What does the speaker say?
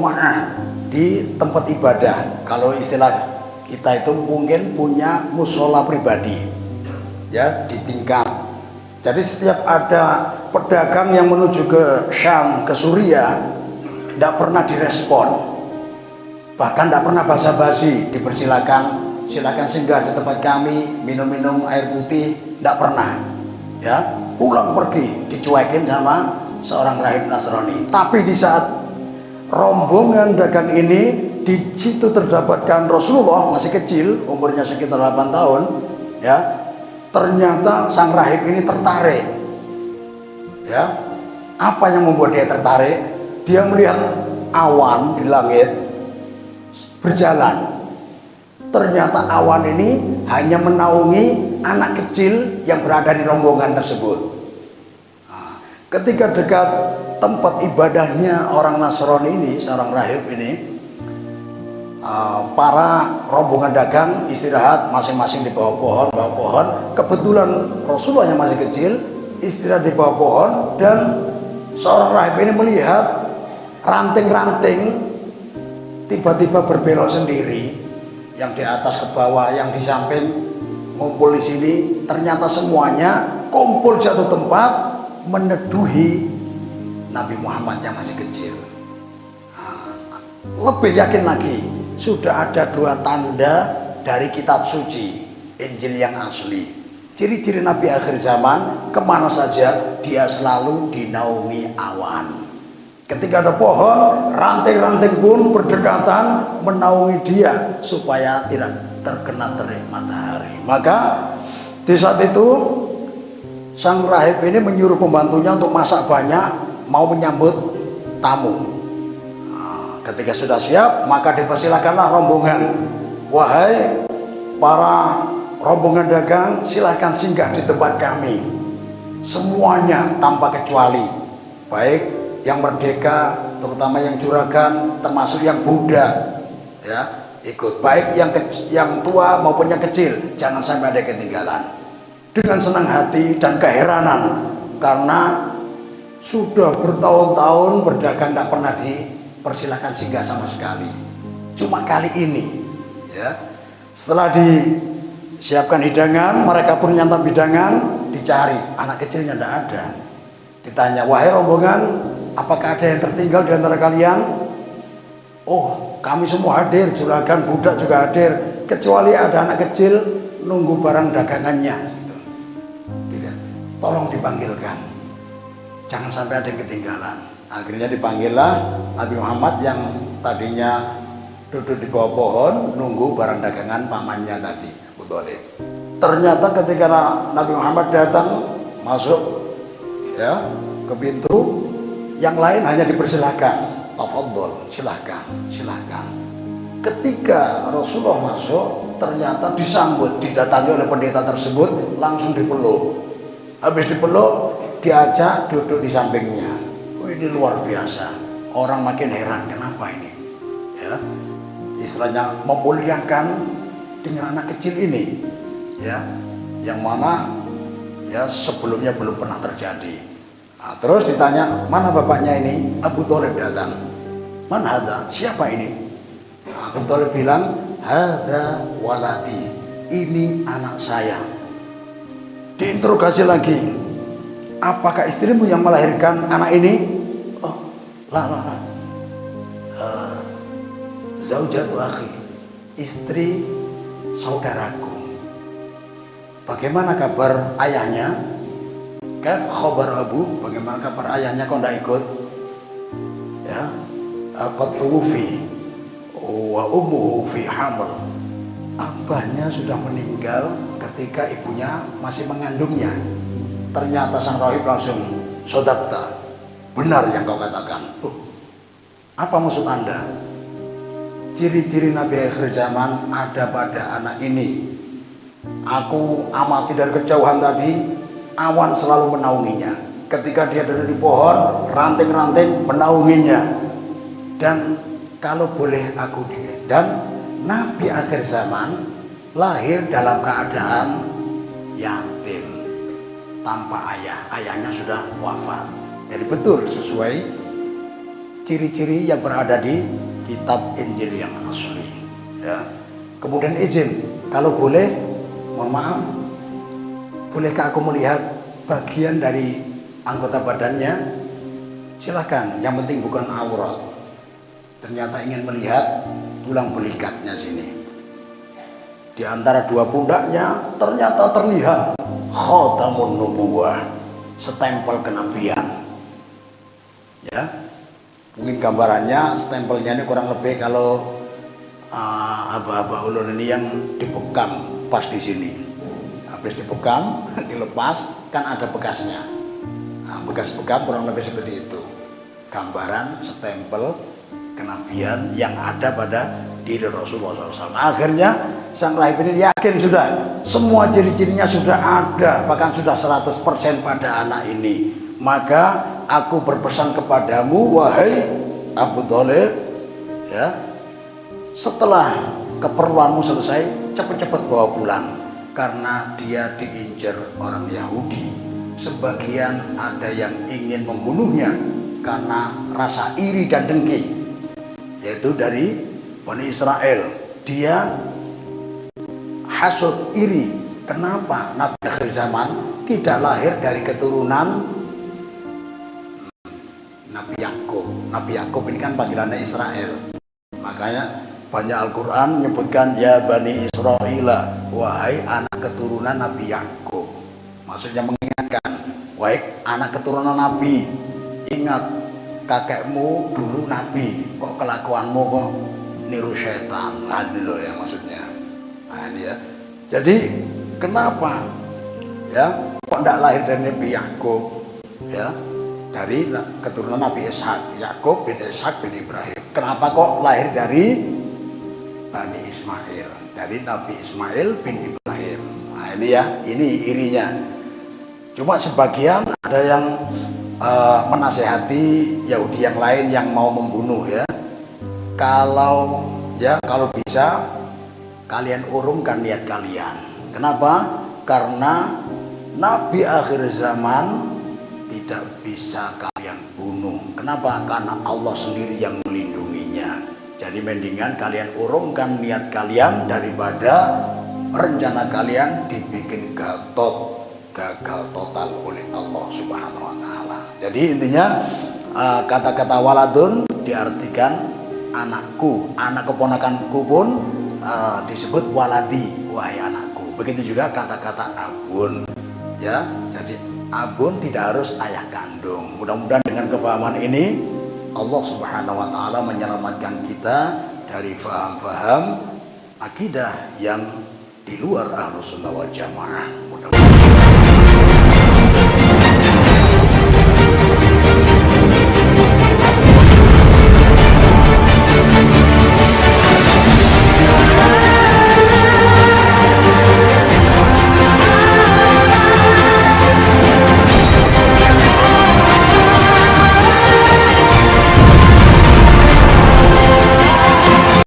jamaah di tempat ibadah. Kalau istilah kita itu mungkin punya musola pribadi, ya, di tingkat. Jadi setiap ada pedagang yang menuju ke Syam, ke Suriah, tidak pernah direspon, bahkan tidak pernah basa-basi, dipersilakan, silakan singgah di tempat kami, minum-minum air putih, tidak pernah, ya, pulang pergi, dicuekin sama seorang rahib Nasrani. Tapi di saat rombongan dagang ini, di situ terdapatkan Rasulullah masih kecil, umurnya sekitar 8 tahun, ya. Ternyata sang rahib ini tertarik, ya. Apa yang membuat dia tertarik? Dia melihat awan di langit berjalan. Ternyata awan ini hanya menaungi anak kecil yang berada di rombongan tersebut. Nah, ketika dekat tempat ibadahnya orang Nasrani ini, seorang rahib ini, para rombongan dagang istirahat masing-masing di bawah pohon. Kebetulan Rasulullah yang masih kecil istirahat di bawah pohon, dan seorang rahib ini melihat ranting-ranting tiba-tiba berbelok sendiri, yang di atas ke bawah, yang di samping ngumpul di sini. Ternyata semuanya kumpul di satu tempat meneduhi Nabi Muhammad yang masih kecil. Lebih yakin lagi, sudah ada 2 tanda dari kitab suci Injil yang asli. Ciri-ciri Nabi akhir zaman, kemana saja dia selalu dinaungi awan. Ketika ada pohon, ranting-ranting pun berdekatan menaungi dia supaya tidak terkena terik matahari. Maka di saat itu sang rahib ini menyuruh pembantunya untuk masak banyak, mau menyambut tamu. Ketika sudah siap, maka dipersilakanlah rombongan. Wahai para rombongan dagang, silahkan singgah di tempat kami. Semuanya tanpa kecuali, baik yang merdeka, terutama yang juragan, termasuk yang Buddha, ya, ikut. Baik yang tua maupun yang kecil, jangan sampai ada ketinggalan. Dengan senang hati dan keheranan, karena sudah bertahun-tahun berdagang tidak pernah dipersilakan singgah sama sekali. Cuma kali ini, ya, setelah disiapkan hidangan, mereka pun nyantap hidangan, dicari, anak kecilnya tidak ada. Ditanya, wahai rombongan, apakah ada yang tertinggal di antara kalian? Oh, kami semua hadir, juragan, budak juga hadir, kecuali ada anak kecil nunggu barang dagangannya. Tolong dipanggilkan, jangan sampai ada yang ketinggalan. Akhirnya dipanggillah Nabi Muhammad yang tadinya duduk di bawah pohon nunggu barang dagangan pamannya tadi, Abu Thalib. Ternyata ketika Nabi Muhammad datang masuk, ya, ke pintu, yang lain hanya dipersilahkan, tafadhol, silahkan, silahkan. Ketika Rasulullah masuk, ternyata disambut, didatangi oleh pendeta tersebut, langsung dipeluk. Habis dipeluk, diajak duduk di sampingnya. Oh, ini luar biasa. Orang makin heran, kenapa ini? Ya, istilahnya memuliakan dengan anak kecil ini, ya, yang mana ya sebelumnya belum pernah terjadi. Nah, terus ditanya, mana bapaknya ini? Abu Thalib datang. Man hadza? Siapa ini? Abu Thalib bilang, hadza waladi. Ini anak saya. Diinterogasi lagi, apakah istrimu yang melahirkan anak ini? Oh, lah. Zaujatu akhi, istri saudaraku. Bagaimana kabar ayahnya? Kaif khabar abu? Bagaimana kabar ayahnya kok tidak ikut? Ya, qad tuwfi wa ummuhu fi hamil. Abahnya sudah meninggal ketika ibunya masih mengandungnya. Ternyata sang rahib langsung, sodakta, benar yang kau katakan. Apa maksud Anda? Ciri-ciri Nabi akhir zaman ada pada anak ini. Aku amati dari kejauhan tadi, awan selalu menaunginya. Ketika dia duduk di pohon, ranting-ranting menaunginya. Dan kalau boleh aku dan Nabi akhir zaman lahir dalam keadaan yatim, tanpa ayah. Ayahnya sudah wafat. Jadi betul sesuai ciri-ciri yang berada di kitab Injil yang asli. Ya. Kemudian izin, kalau boleh, mohon maaf, bolehkah aku melihat bagian dari anggota badannya? Silahkan, yang penting bukan aurat. Ternyata ingin melihat tulang belikatnya sini. Di antara dua pundaknya ternyata terlihat khatamun nubuwah, stempel kenabian. Ya, mungkin gambarannya stempelnya ini kurang lebih kalau aba-aba ulun ini yang dibekam pas di sini. Habis dibekam, dilepas, kan ada bekasnya. Nah, bekas bekam kurang lebih seperti itu. Gambaran stempel kenabian yang ada pada diri Rasulullah SAW. Akhirnya sang rahib ini yakin sudah semua ciri-cirinya sudah ada, bahkan sudah 100% pada anak ini. Maka aku berpesan kepadamu, wahai Abu Thalib, ya, setelah keperluanmu selesai, cepat-cepat bawa pulang, karena dia diincar orang Yahudi. Sebagian ada yang ingin membunuhnya karena rasa iri dan dengki, yaitu dari Bani Israel. Dia hasud, iri. Kenapa Nabi akhir zaman tidak lahir dari keturunan Nabi Yakub? Nabi Yakub ini kan panggilannya Israel. Makanya banyak Al-Quran menyebutkan ya Bani Israel, wahai anak keturunan Nabi Yakub. Maksudnya mengingatkan, wahai anak keturunan Nabi, ingat kakekmu dulu Nabi, kok kelakuanmu kok niru setan. Nah, ini loh yang maksudnya. Nah, ini ya. Jadi kenapa ya kok tidak lahir dari Nabi Yakub, ya, dari keturunan Nabi Ishak, Yakub bin Ishak bin Ibrahim? Kenapa kok lahir dari Bani Ismail, dari Nabi Ismail bin Ibrahim? Nah, ini ya, ini irinya. Cuma sebagian ada yang menasehati Yahudi yang lain yang mau membunuh, ya. Kalau bisa kalian urungkan niat kalian. Kenapa? Karena Nabi akhir zaman tidak bisa kalian bunuh. Kenapa? Karena Allah sendiri yang melindunginya. Jadi mendingan kalian urungkan niat kalian daripada rencana kalian dibikin gagal total oleh Allah Subhanahu wa taala. Jadi intinya kata-kata waladun diartikan anakku, anak keponakanku pun disebut waladi, wahai anakku. Begitu juga kata-kata abun, ya. Jadi abun tidak harus ayah kandung. Mudah-mudahan dengan kepahaman ini Allah Subhanahu wa taala menyelamatkan kita dari faham-faham akidah yang di luar Ahlus Sunnah wal Jamaah.